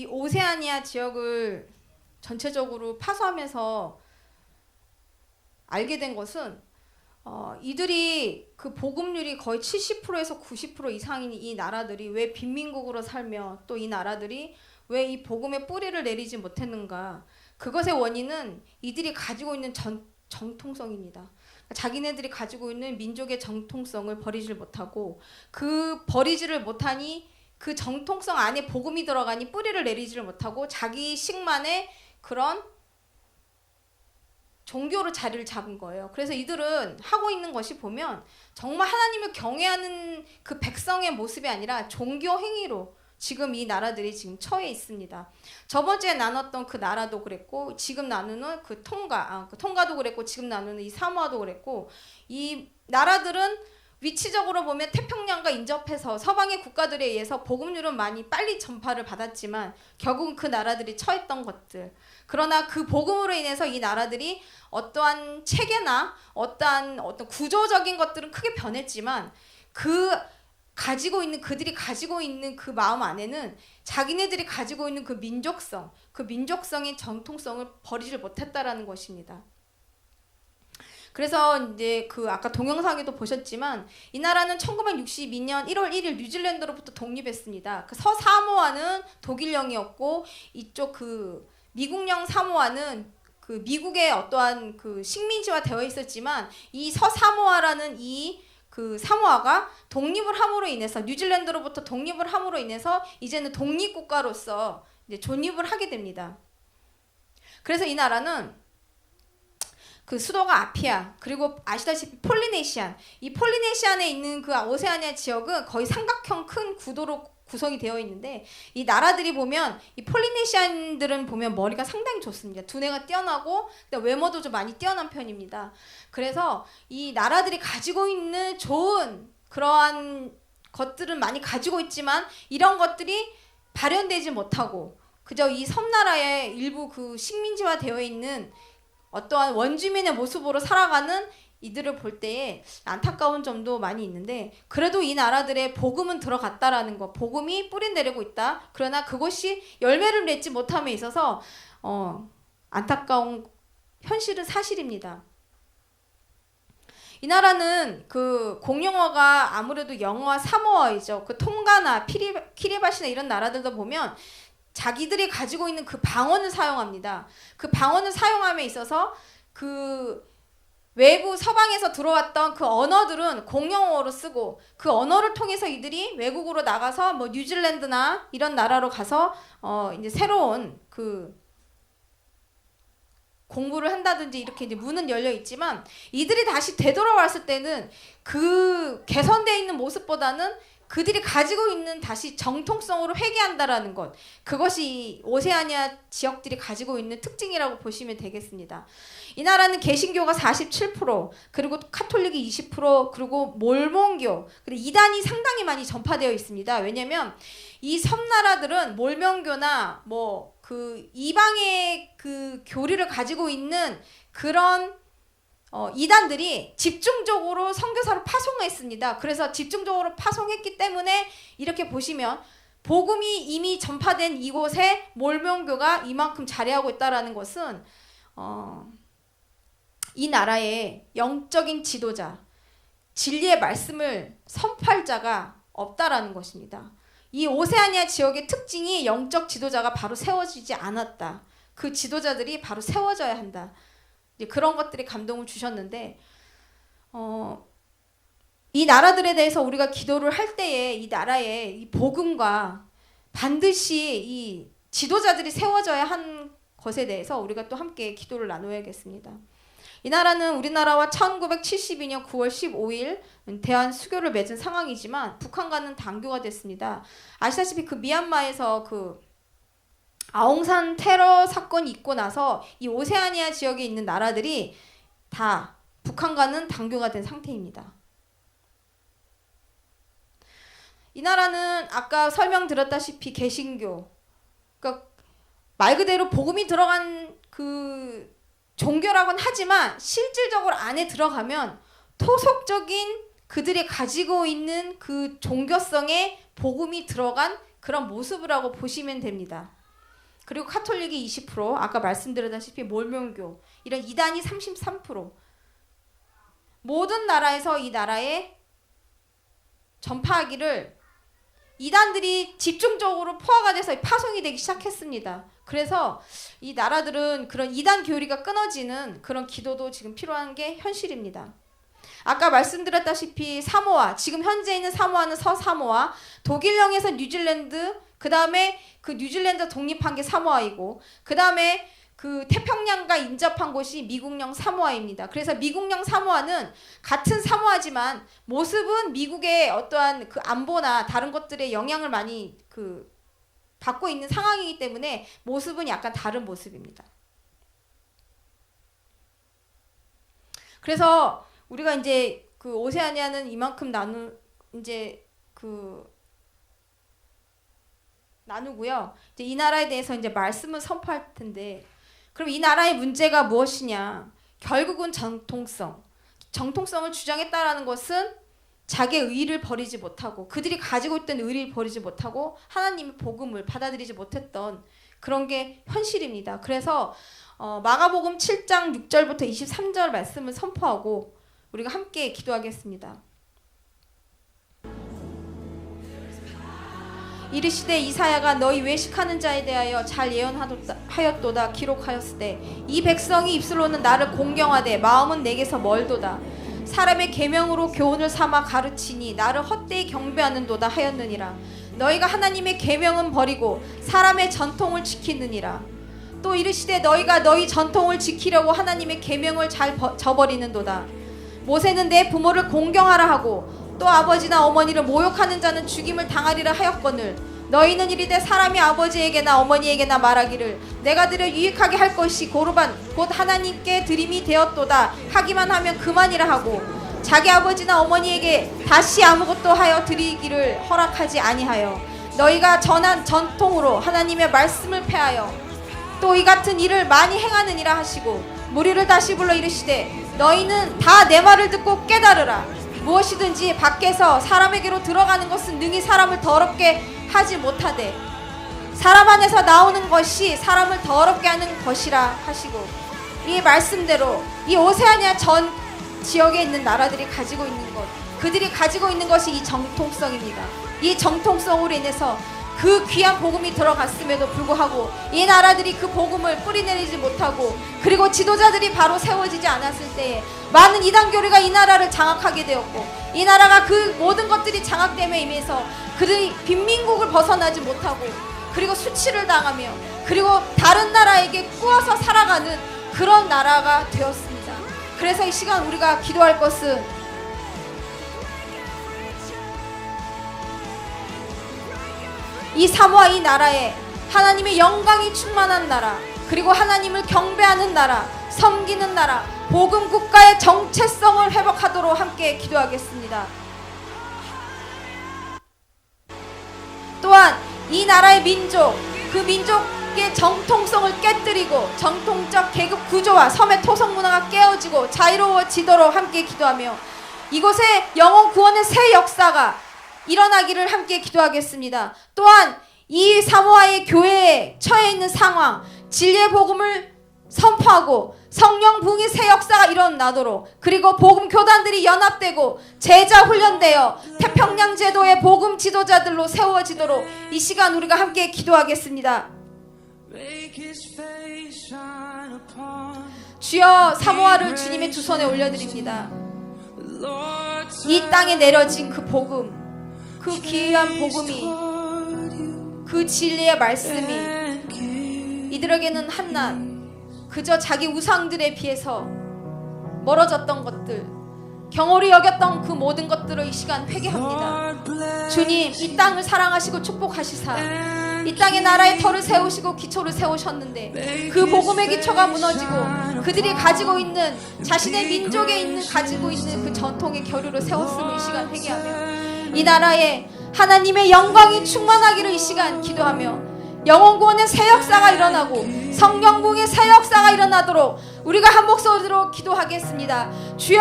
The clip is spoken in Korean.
이 오세아니아 지역을 전체적으로 파서하면서 알게 된 것은 이들이 그 보급률이 거의 70%에서 90% 이상인 이 나라들이 왜 빈민국으로 살며 또 이 나라들이 왜 이 복음의 뿌리를 내리지 못했는가. 그것의 원인은 이들이 가지고 있는 정통성입니다. 자기네들이 가지고 있는 민족의 정통성을 버리질 못하고 그 버리지를 못하니 그 정통성 안에 복음이 들어가니 뿌리를 내리지를 못하고 자기식만의 그런 종교로 자리를 잡은 거예요. 그래서 이들은 하고 있는 것이 보면 정말 하나님을 경외하는 그 백성의 모습이 아니라 종교 행위로 지금 이 나라들이 지금 처해 있습니다. 저번주에 나눴던 그 나라도 그랬고 지금 나누는 그 통가도 그랬고 지금 나누는 이 사모아도 그랬고 이 나라들은 위치적으로 보면 태평양과 인접해서 서방의 국가들에 의해서 복음률은 많이 빨리 전파를 받았지만 결국은 그 나라들이 처했던 것들. 그러나 그 복음으로 인해서 이 나라들이 어떠한 체계나 어떤 구조적인 것들은 크게 변했지만 그들이 가지고 있는 그 마음 안에는 자기네들이 가지고 있는 그 민족성의 정통성을 버리질 못했다라는 것입니다. 그래서 이제 그 아까 동영상에도 보셨지만 이 나라는 1962년 1월 1일 뉴질랜드로부터 독립했습니다. 그 서사모아는 독일령이었고 이쪽 그 미국령 사모아는 그 미국의 어떠한 그 식민지화 되어 있었지만 이 서사모아라는 이 그 사모아가 독립을 함으로 인해서 뉴질랜드로부터 독립을 함으로 인해서 이제는 독립국가로서 이제 존립을 하게 됩니다. 그래서 이 나라는 그 수도가 아피아 그리고 아시다시피 이 폴리네시안에 있는 그 오세아니아 지역은 거의 삼각형 큰 구도로 구성이 되어 있는데 이 나라들이 보면 이 폴리네시안들은 보면 머리가 상당히 좋습니다. 두뇌가 뛰어나고 외모도 좀 많이 뛰어난 편입니다. 그래서 이 나라들이 가지고 있는 좋은 그러한 것들은 많이 가지고 있지만 이런 것들이 발현되지 못하고 그저 이 섬나라의 일부 그 식민지화 되어 있는 어떠한 원주민의 모습으로 살아가는 이들을 볼 때에 안타까운 점도 많이 있는데 그래도 이 나라들의 복음은 들어갔다라는 것, 복음이 뿌리 내리고 있다. 그러나 그것이 열매를 맺지 못함에 있어서 안타까운 현실은 사실입니다. 이 나라는 그 공용어가 아무래도 영어와 사모어이죠. 그 통가나 키리바시나 이런 나라들도 보면 자기들이 가지고 있는 그 방언을 사용합니다. 그 방언을 사용함에 있어서 그 외부 서방에서 들어왔던 그 언어들은 공용어로 쓰고 그 언어를 통해서 이들이 외국으로 나가서 뭐 뉴질랜드나 이런 나라로 가서 이제 새로운 그 공부를 한다든지 이렇게 이제 문은 열려 있지만 이들이 다시 되돌아왔을 때는 그 개선되어 있는 모습보다는 그들이 가지고 있는 다시 정통성으로 회귀한다라는 것, 그것이 오세아니아 지역들이 가지고 있는 특징이라고 보시면 되겠습니다. 이 나라는 개신교가 47%, 그리고 카톨릭이 20%, 그리고 몰몬교, 그리고 이단이 상당히 많이 전파되어 있습니다. 왜냐면 이 섬나라들은 몰몬교나 뭐 그 이방의 그 교리를 가지고 있는 그런 이단들이 집중적으로 선교사를 파송했습니다. 그래서 집중적으로 파송했기 때문에 이렇게 보시면 복음이 이미 전파된 이곳에 몰몬교가 이만큼 자리하고 있다는 것은 이 나라의 영적인 지도자, 진리의 말씀을 선포할 자가 없다라는 것입니다. 이 오세아니아 지역의 특징이 영적 지도자가 바로 세워지지 않았다. 그 지도자들이 바로 세워져야 한다. 그런 것들이 감동을 주셨는데 이 나라들에 대해서 우리가 기도를 할 때에 이 나라의 이 복음과 반드시 이 지도자들이 세워져야 한 것에 대해서 우리가 또 함께 기도를 나눠야겠습니다. 이 나라는 우리나라와 1972년 9월 15일 대한 수교를 맺은 상황이지만 북한과는 단교가 됐습니다. 아시다시피 그 미얀마에서 그 아웅산 테러 사건이 있고 나서 이 오세아니아 지역에 있는 나라들이 다 북한과는 단교가 된 상태입니다. 이 나라는 아까 설명드렸다시피 개신교, 그러니까 말 그대로 복음이 들어간 그 종교라고는 하지만 실질적으로 안에 들어가면 토속적인 그들이 가지고 있는 그 종교성의 복음이 들어간 그런 모습이라고 보시면 됩니다. 그리고 카톨릭이 20%, 아까 말씀드렸다시피 몰몬교 이런 이단이 33%. 모든 나라에서 이 나라에 전파하기를 이단들이 집중적으로 포화가 돼서 파송이 되기 시작했습니다. 그래서 이 나라들은 그런 이단 교리가 끊어지는 그런 기도도 지금 필요한 게 현실입니다. 아까 말씀드렸다시피 사모아, 지금 현재 있는 사모아는 서사모아, 독일령에서 뉴질랜드, 그 다음에 그 뉴질랜드 독립한 게 사모아이고, 그 다음에 그 태평양과 인접한 곳이 미국령 사모아입니다. 그래서 미국령 사모아는 같은 사모아지만 모습은 미국의 어떠한 그 안보나 다른 것들의 영향을 많이 그 받고 있는 상황이기 때문에 모습은 약간 다른 모습입니다. 그래서 우리가 이제 그 오세아니아는 이만큼 나누고요. 이제 이 나라에 대해서 이제 말씀을 선포할 텐데, 그럼 이 나라의 문제가 무엇이냐? 결국은 정통성을 주장했다라는 것은 자기의 의의를 버리지 못하고, 그들이 가지고 있던 의의를 버리지 못하고 하나님의 복음을 받아들이지 못했던 그런 게 현실입니다. 그래서 마가복음 7장 6절부터 23절 말씀을 선포하고 우리가 함께 기도하겠습니다. 이르시되 이사야가 너희 외식하는 자에 대하여 잘 예언하였도다 기록하였으되 이 백성이 입술로는 나를 공경하되 마음은 내게서 멀도다. 사람의 계명으로 교훈을 삼아 가르치니 나를 헛되이 경배하는도다 하였느니라. 너희가 하나님의 계명은 버리고 사람의 전통을 지키느니라. 또 이르시되 너희가 너희 전통을 지키려고 하나님의 계명을 잘 저버리는도다. 모세는 내 부모를 공경하라 하고 또 아버지나 어머니를 모욕하는 자는 죽임을 당하리라 하였거늘 너희는 이르되 사람이 아버지에게나 어머니에게나 말하기를 내가 들여 유익하게 할 것이 고르반 곧 하나님께 드림이 되었도다 하기만 하면 그만이라 하고 자기 아버지나 어머니에게 다시 아무것도 하여 드리기를 허락하지 아니하여 너희가 전한 전통으로 하나님의 말씀을 폐하여 또 이 같은 일을 많이 행하느니라 하시고 무리를 다시 불러 이르시되 너희는 다 내 말을 듣고 깨달으라. 무엇이든지 밖에서 사람에게로 들어가는 것은 능히 사람을 더럽게 하지 못하되 사람 안에서 나오는 것이 사람을 더럽게 하는 것이라 하시고, 이 말씀대로 이 오세아니아 전 지역에 있는 나라들이 가지고 있는 것, 그들이 가지고 있는 것이 이 정통성입니다. 이 정통성으로 인해서 그 귀한 복음이 들어갔음에도 불구하고 이 나라들이 그 복음을 뿌리내리지 못하고, 그리고 지도자들이 바로 세워지지 않았을 때에 많은 이단 교리가 이 나라를 장악하게 되었고, 이 나라가 그 모든 것들이 장악됨에 의해서 그들이 빈민국을 벗어나지 못하고, 그리고 수치를 당하며, 그리고 다른 나라에게 꾸어서 살아가는 그런 나라가 되었습니다. 그래서 이 시간 우리가 기도할 것은 이 사모아 이 나라에 하나님의 영광이 충만한 나라, 그리고 하나님을 경배하는 나라, 섬기는 나라, 복음 국가의 정체성을 회복하도록 함께 기도하겠습니다. 또한 이 나라의 민족, 그 민족의 정통성을 깨뜨리고 정통적 계급 구조와 섬의 토속 문화가 깨어지고 자유로워지도록 함께 기도하며 이곳에 영혼 구원의 새 역사가 일어나기를 함께 기도하겠습니다. 또한 이 사모아의 교회에 처해 있는 상황, 진리의 복음을 선포하고 성령 부흥의 새 역사가 일어나도록, 그리고 복음 교단들이 연합되고 제자 훈련되어 태평양 제도의 복음 지도자들로 세워지도록 이 시간 우리가 함께 기도하겠습니다. 주여, 사모아를 주님의 두 손에 올려드립니다. 이 땅에 내려진 그 복음, 그 귀한 복음이, 그 진리의 말씀이 이들에게는 한낱 그저 자기 우상들에 비해서 멀어졌던 것들, 경홀히 여겼던 그 모든 것들을 이 시간 회개합니다. 주님, 이 땅을 사랑하시고 축복하시사 이 땅에 나라의 터를 세우시고 기초를 세우셨는데 그 복음의 기초가 무너지고 그들이 가지고 있는 자신의 민족에 가지고 있는 그 전통의 교류를 세웠음을 이 시간 회개하며 이 나라에 하나님의 영광이 충만하기를 이 시간 기도하며 영혼 구원의 새 역사가 일어나고 성령 부흥의 새 역사가 일어나도록 우리가 한 목소리로 기도하겠습니다. 주여!